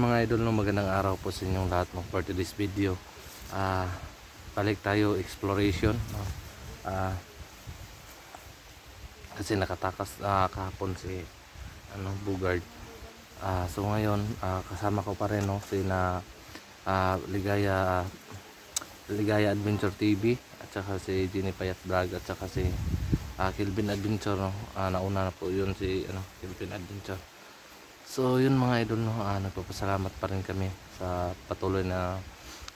mga idol, no, magandang araw po sa inyong lahat, no, for today's video. Balik tayo exploration, no. Kasi nakatakas kahapon si Bugard. So ngayon kasama ko pa rin, no, si Ligaya Adventure TV, at saka si Jenny Payat Vlog, at saka si Kelvin Adventure, no. Nauna na po yun si Kelvin Adventure. So yun mga idol, no, nagpapasalamat pa rin kami sa patuloy na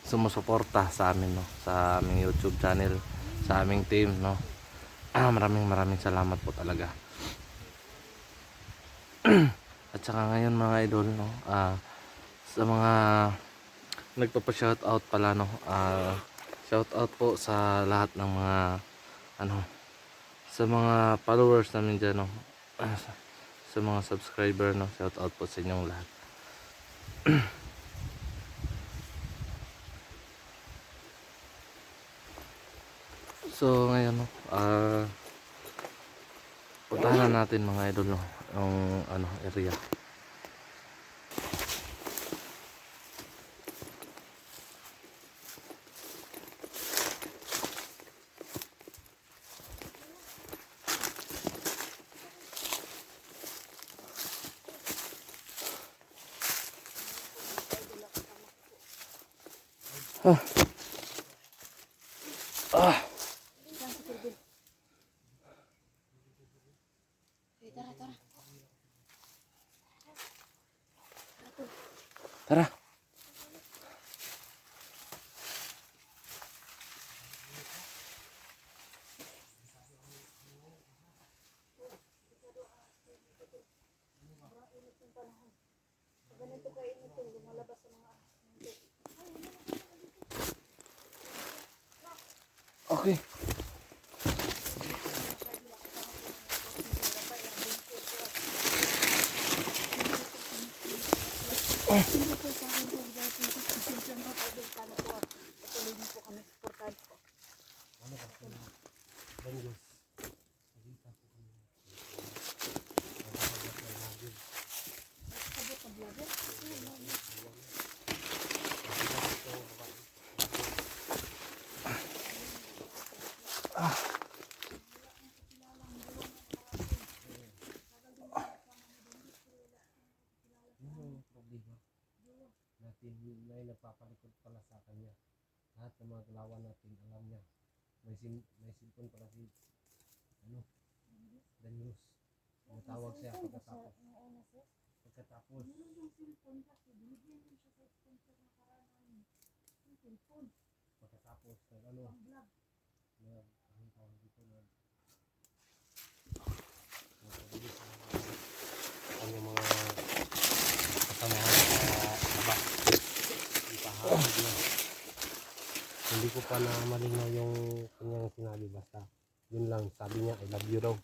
sumusuporta sa amin, no, sa aming YouTube channel, sa aming team, no. Maraming salamat po talaga. At saka ngayon mga idol, no, sa mga nagpapa-shoutout pala, no, shoutout po sa lahat ng mga sa mga followers namin dyan, no, sa mga subscriber, no, shoutout po sa inyong lahat. So ngayon, no, puntahan natin mga idol, no, yung area. Tara. Okay. May nagpapalikod pala sa kanya. Lahat ng mga galawan natin alam niya. May cellphone pala si Danius. Matawag siya pagkatapos. Pagkatapos kanyang mga kasamahan sa baba. Hindi ko pa na malinaw yung kanyang sinabi, basta yun lang, sabi niya I love you raw.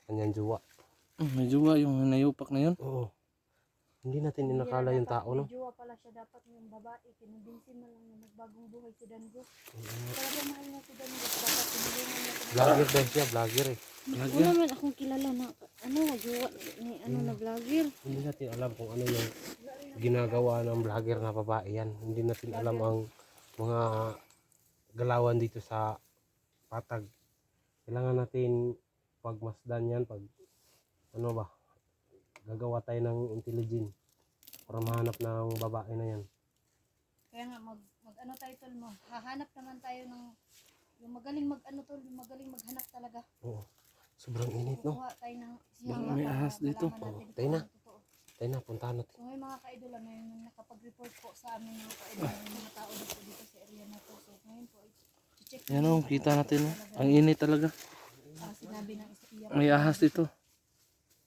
Kanyang jowa. May jowa yung nayupak na yun. Oo. Hindi natin inakala yung tao, no? May jowa pala siya, dapat yung babae, kinumbinsin mo lang na nagbagong buhay si Dango. Talaga mahal niya si Dango, dapat tinulungan niya. Vlogger dahil siya, vlogger eh. Wala man akong kilala na jowa ni na vlogger. Hindi natin alam kung ano yung ginagawa ng vlogger na babae yan. Hindi natin alam ang mga galawan dito sa Patag. Kailangan natin pagmasdan yan, gagawa tayo ng intelligence para mahanap ng babae na yan. Kaya nga title mo, hahanap naman tayo ng yung magaling maghanap talaga. Oo. Sobrang init, no? Kuha tayo ng May ahas dito. Tayo na, puntahan natin. So ngayon mga kaidola, may nakapag-report po sa amin mga kaidola, yung mga tao dito sa area na to. So ngayon po, i-check Yan, oh, kita natin, no? Ang init talaga. Sinabi ng isa May ahas dito.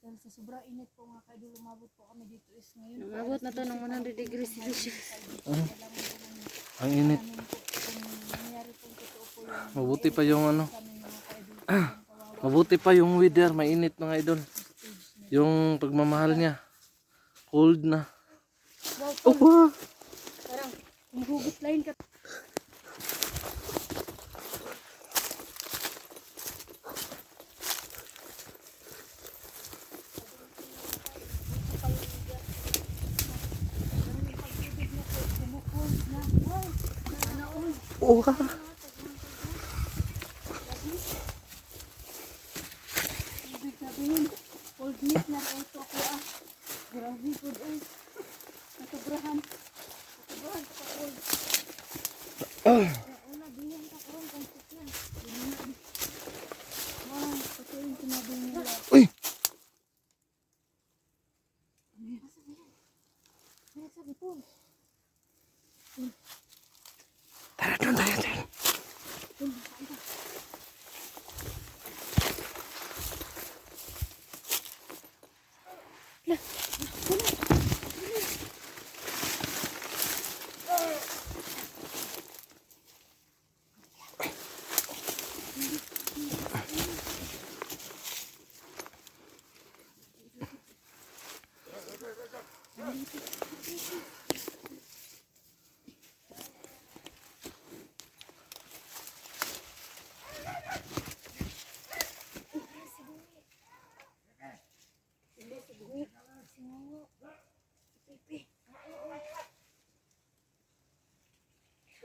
dahil sa sobrang init po mga kaidola, umabot po kami dito is ngayon. Umabot na to ng 100 degrees Celsius. Ang init. Mabuti pa yung mabuti pa yung weather, mainit mga idol. Yung pagmamahal niya, cold na. Wow, parang hugot lain ka. Oo ka. Ibig sabihin, old meat na ito ako ah. Grabe po ay. Natabrahan. Natabrahan sa old. Una, diyan ka karoon kung sakyan. Wow, kasi yung sinabi nila. Uy! Ano sabi po? Tara doon tayo.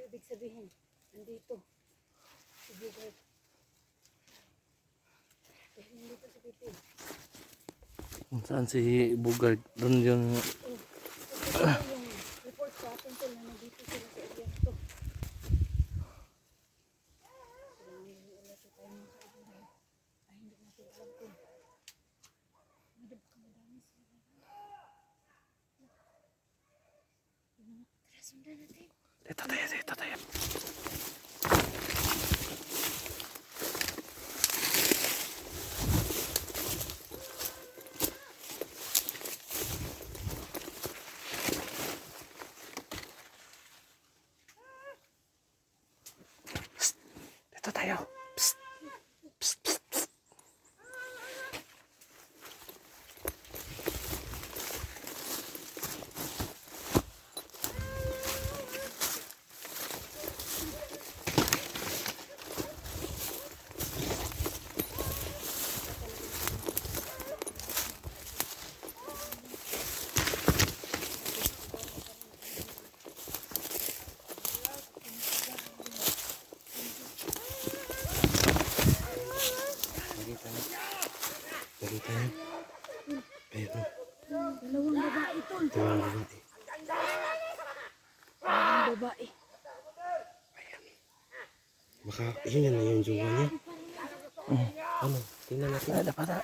Ibig sabihin, nandito. Si Bugard. Dahil nandito si Pipi. Kung saan si Bugard? Doon yung... Kasi yung report sa atin tol na nandito sila sa area to. Kailangan yung ulat sa tayo mga kaibigan. Ay, hindi natin alam kung madab ka madami sila. Tara, sundan natin. Dito tayo. Psst. Dito tayo. Psst. Psst, psst, psst. Nakita niyo? Ayun. Dalawang babae tol. Dalawang babae. Dalawang babae. Baka yun na yung jowa niya. Ano? Tingnan natin. Ada pada.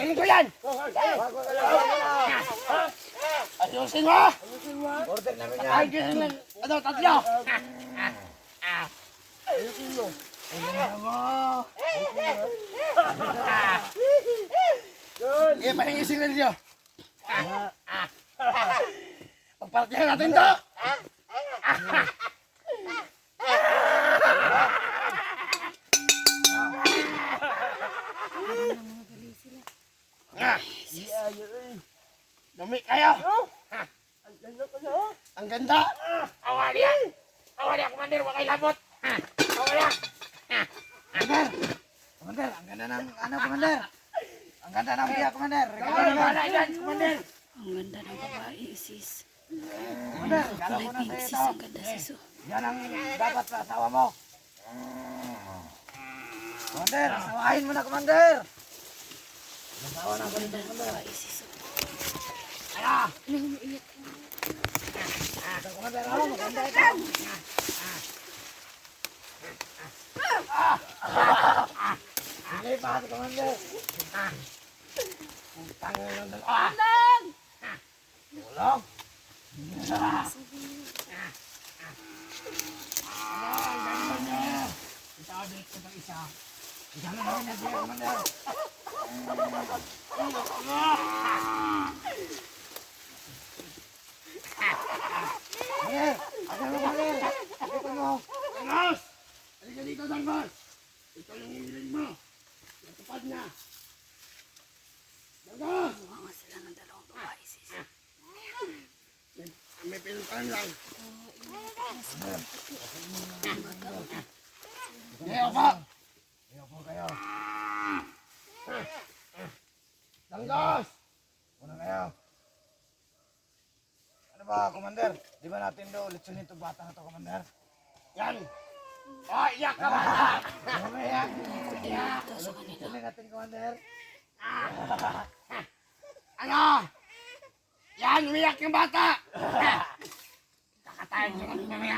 Kainin ko yan! Ayusin mo! Order namin yan. Ay, ganyan lang. Ano, tatlo! Ayusin mo. Ayusin mo. Eh, pahingising na ninyo. Pagpartihan natin to! Dumi kayo! Ang ganda! Awali yan! Awali yan, Commander! Huwag kayo labot! Awali yan! Commander! Commander! Ang ganda ng ano, Commander! Ang ganda ng biya, Commander! Wala yan, Commander! Ang ganda ng babae, sis. Commander! Galaw mo na sa Sis, ito! ang ganda, sis. Oh. Yan ang dapat sa asawa mo! Commander! Asawahin mo na, Commander! Asawa na, Ang ganda ng babae, sis. Oh. Kaya! Ano, umiiyak ka? Commander, oh, maganda ito! Hindi pa, Commander! Utang mo lang dalawa! Lang! Tulog! Itabi ko ng isa. Isa na namin na siya, Commander. Commander! Asan mo, Commander? Ito mo! Dangos! Halika dito, Dangos! Ito yung hiling mo. Natupad na. Dangos! Mukha nga sila ng dalawang babae, sis. May pinutan lang. Ngayon po! Ngayon po kayo. Danggos! Muna kayo. Ano ba, Commander? Di ba natin do litsunin ito bata na to, Commander? Yan! Oh, iyak ka ba? Iyak! Iyak! Litsunin natin, Commander. Ano? Yan! Umiyak yung bata! Kakatayin nyo kami mamaya.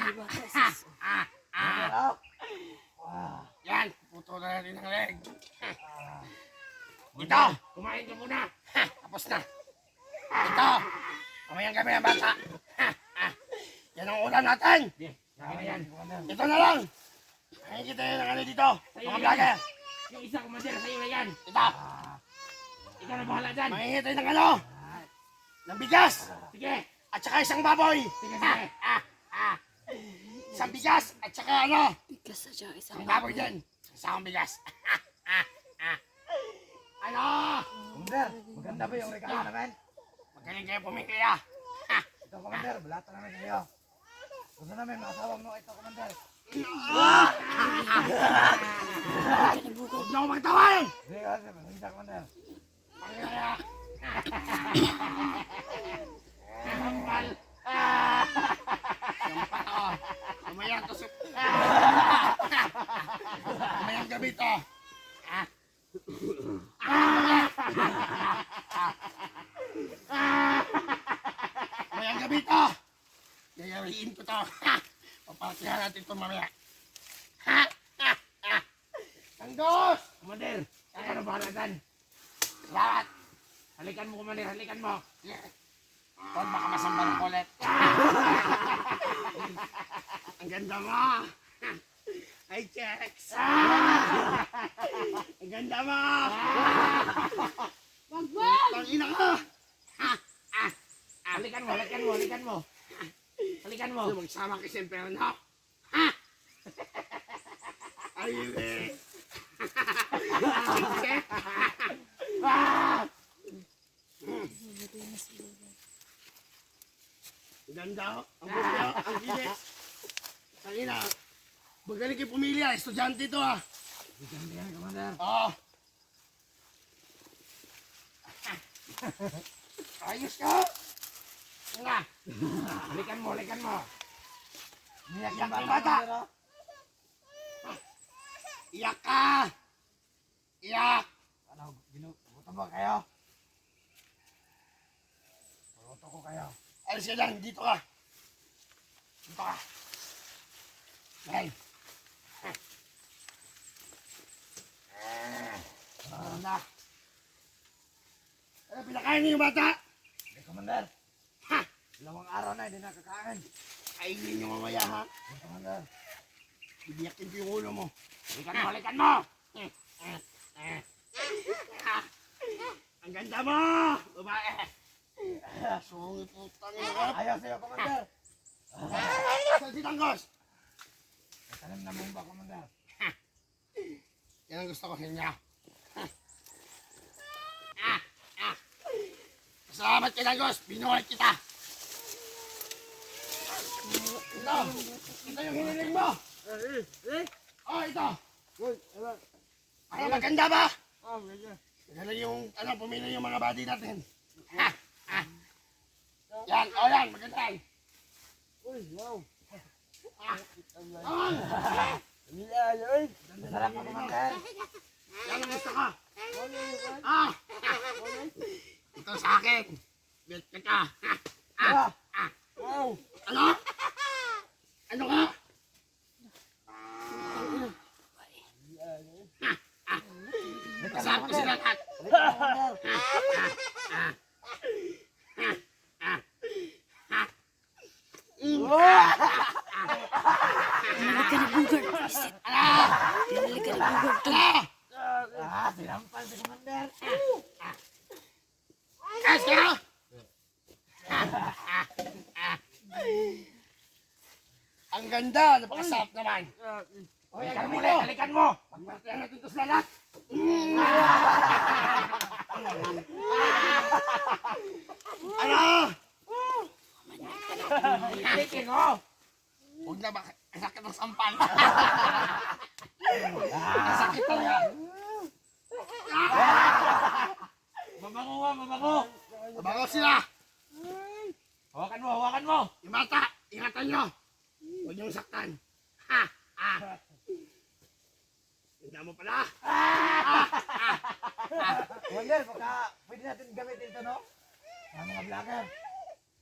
Yan! Puto na natin ang leg. Ito! Kumain ka muna! Tapos na! Ito! Kumain kami ang bata! Yan ang ulam natin! Ito na lang! Nakikita yun ang ano dito! Mga vlogger! Yung isa, Commander, sa'yo na yan. Ito! Ikaw na bahala dyan. Makikita yun ng ano! Ng bigas! Sige, At saka isang baboy! sige, sige. Isang bigas! At saka ano! Bigas sa dyan, isang Ang baboy din! Isang bigas! Ano? Commander, maganda ba yung regalo namin? Magaling kayo pumili ah! Ito, Commander, balata namin kayo. Gusto namin maasawa mo ito, Commander. Huwag na ako magtawan! Sige, kasi maganda, Commander. Pangilaya! Sampal! Sampal ako! Mamayang to sa... Mamayang gabi to! Mamayang gabi to! Yayariin ko to! Papatihan natin ito mamaya! Tanggos! Commander, kaya na bahala dyan. Salamat! Halikan mo, Commander, halikan mo. Tol, baka masambal ko ulit. Ang ganda mo! Ay, checks! Ang ganda mo! Wagwag! Tangina ka! Halikan mo, halikan mo, halikan mo. Halikan mo. Magsama kayo sa impyerno! Ay, eh! Ang ganda, oh. Ang buti, oh. Ang kinis. Tangina. Magaling kayo pumili, ah. Estudyante to, ah. Estudyante yan, Commander. Oo. Ayos ka. Nga. Halikan mo, halikan mo. Iyak yung bata. Iyak ka. Iyak. Ano, ginugutom ba kayo? Gugutom ko kayo. Alis ka dyan, dito ka. Dito ka. Dahil. Ano na? pinakain niyo yung bata? Hindi, Commander. Ha! Dalawang araw na, hindi nakakain. Kainin niyo mamaya ha. Hindi, Commander. Ibiyakin ko yung ulo mo. Likan mo! Ang ganda mo! Babae! Sungit mo tanggap. Ayaw sa'yo, Commander. Saan si Tanggos? Tanim na mong ba, Commander? Yan ang gusto ko sa inyo. Salamat kay Tanggos. Binuhay kita. Ito. Ito yung hiniling mo. Oh, ito. Ano, maganda ba? Yan yung, pumili yung mga body natin. Yan, yan, maganda yan. Masarap mo, Commander. Yan ang gusto ko. Ito sa akin. Bet ka ka. Ano? Ano ka? Masarap ko sila lahat. Tinalik ka ni Bugard. Isip. Tinalik ka ni Bugard. Sinampan si Commander. Kas ka? Ang ganda, napakasarap naman. O, yan, Halikan mo, gawin mo. halikan mo! Pagpartihan natin ito sa lahat. Ano? Halikin mo! Huwag na ba? Ang sakit ng sampal. Ang sakit talaga. Mabango mo, mabango! Abangaw sila. Hawakan mo, hawakan mo! Yung bata, ingatan nyo. Huwag niyong saktan. Ha! Ha! Ganda mo pala. Commander, baka pwede natin gamitin ito, no? Mga vlogger.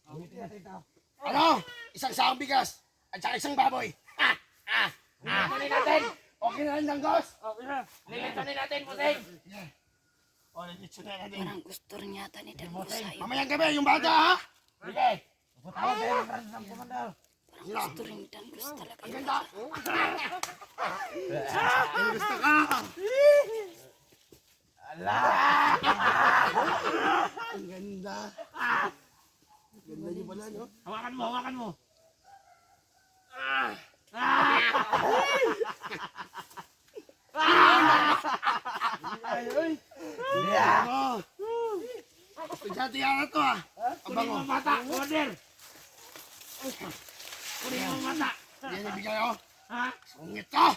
Gamitin natin ito. Ano? Isang saang bigas. At saka isang baboy. Ha! Ha! Ha! Lilitonin natin! Okay na rin, Danggos? Lilitonin natin, Pusing! Sige. O, nagitso na natin. Parang gusto rin yata ni Dagos sa'yo. Mamayang gabi, yung bata, ha? Sige! Putawag tayo ng ransom, Commander. Parang gusto rin ni Dagos talaga Ang yun. ganda. Ang gusto ka. Ala! Ang ganda. Ang ganda niyo pala, no? Hawakan mo, hawakan mo! Ano? Estudyante yan na to, ha? Ang Kunin bango. mo ang mata, Commander! Kunin mo ang mata! Yan yung bigay, oh. Ha? Sungit ko.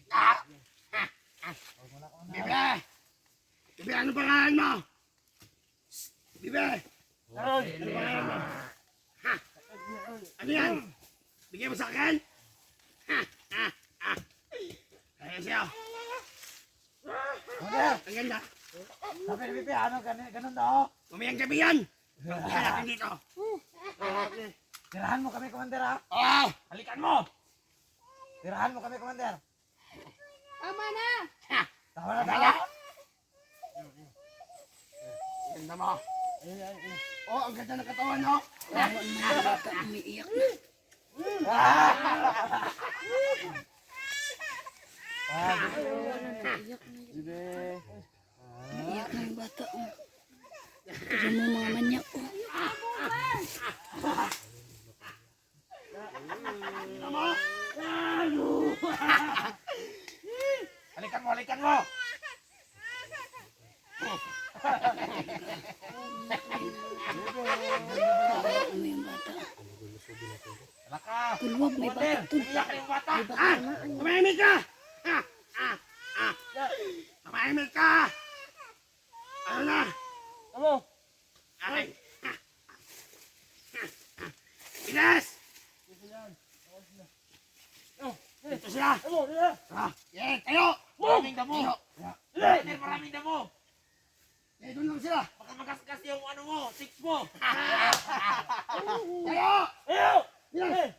Ah! Bibe! Bibe, ano pangalan mo? Bibe! Ano pangalan mo? Ha? Ano yan? Bigay mo sa akin? Ha? Ha? Ha? Kaya siya. Commander! Ang ganda. Sabi ni Pipi, ano, ganun daw? Mamayang gabi yan. Bigyan natin dito. Tirahan mo kami, Commander, ha? Oh! Halikan mo! Tirahan mo kami, Commander. Tama na! Tama na Ganda. tayo. Ganda mo. Oh, ang ganda ng katawan, no? Bata umiiyak na. Naiyak na yun. Naiyak na yung bata. Oh. Tignan mo mga manyak. Oh. Ganda mo. Halikan mo, halikan mo! Ano yung bata? Laka! Tulwag, may bata. Laka yung bata! May bata na. Tumahimik ka! Ha! Ha! Ha! Tumahimik ka! Ano na? Ano? Ay! Ha! Ha! Ha! Ines! Dito sila! Ha! Yan! Tayo! Maraming damo! Tayo! Commander, maraming damo! Eh, doon lang sila! Baka magasgas yung ano mo, six mo! Tayo! Ayaw! Yan!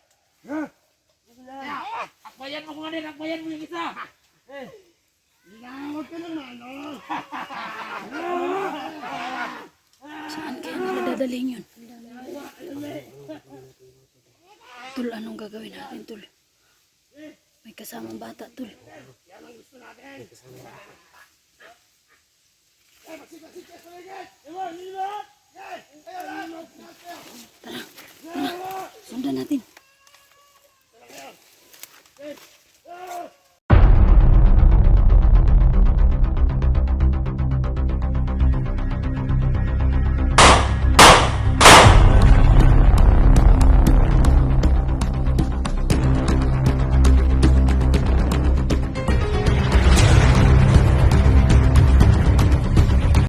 Akbayan mo, Commander, akbayan mo yung isa! Inawag ka naman, oh! dadalhin yun? Tul, anong gagawin natin, Tul? May kasamang bata, Tul. Tara, sundan natin.